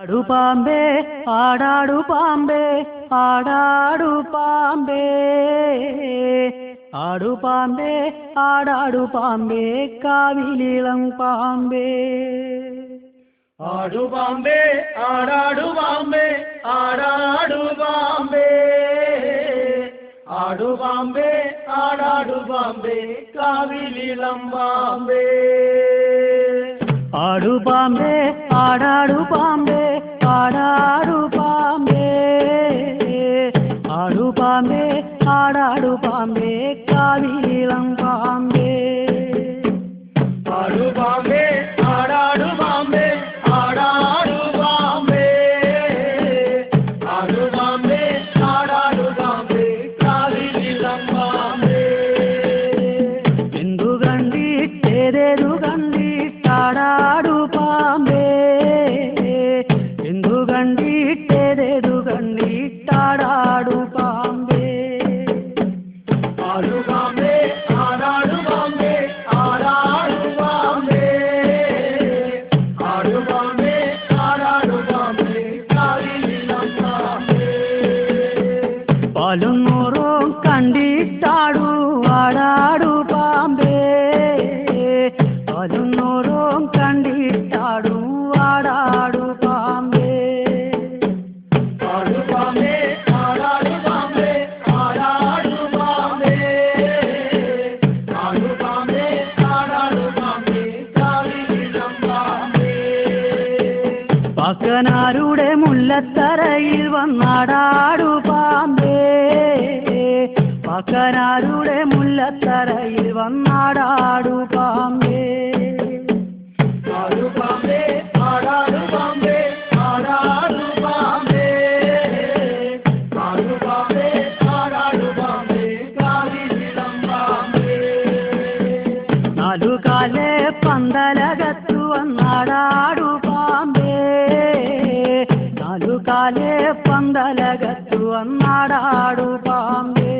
ആടാടു പാമ്പേ ആടാടു പാമ്പേ ആടാടു പാമ്പേ ആടു പാമ്പേ ആടാടു പാമ്പേ കാവിലിളം പാമ്പേ ആടു പാമ്പേ ആടാടു പാമ്പേ ആടാടു പാമ്പേ ആടു പാമ്പേ ആടാടു പാമ്പേ കാവിലിളം പാമ്പേ ആടു പാമ്പേ ആടാടു പാമ്പേ ആടാടു പാമ്പേ ആടു പാമ്പേ ആടാടു പാമ്പേ കാവിലിളം പാമ്പേ ആടു പാമ്പേ ആടാടു പാമ്പേ ആടാടു പാമ്പേ ആടു പാമ്പേ ആടാടു പാമ്പേ കാവിലിളം പാമ്പേ എന്തു കണ്ടിട്ടേതേതു കണ്ടിട്ടാടാടു പാമ്പേ എന്തു കണ്ടിട്ടേതേതു കണ്ടിട്ടാടാടു പാമ്പേ ആടു പാമ്പേ ആടാടു പാമ്പേ ആടാടു പാമ്പേ ആടു പാമ്പേ ആടാടു പാമ്പേ കാവിലിളം പാമ്പേ പാലും നൂറും കണ്ടിട്ടാടു ആടാടു പാമ്പേ പാലും നൂറും കണ്ടിട്ടാടു ആടാടു പാമ്പേ ആടു പാമ്പേ ആടാടു പാമ്പേ ആടാടു പാമ്പേ ആടു പാമ്പേ ആടാടു പാമ്പേ കാവിലിളം പാമ്പേ പാക്കനാരുടെ മുല്ലത്തറയിൽ വന്നാടാടു പാമ്പേ പാക്കനാരുടെ മുല്ലത്തറയിൽ വന്നാടാടു പാമ്പേ ആടു പാമ്പേ ആടാടു പാമ്പേ ആടാടു പാമ്പേ ആടു പാമ്പേ ആടാടു പാമ്പേ കാവിലിളം പാമ്പേ നാലുകാലെ പന്തലകത്തു വന്നാടാടു പാമ്പേ നാലുകാലെ പന്തലകത്തു വന്നാടാടു പാമ്പേ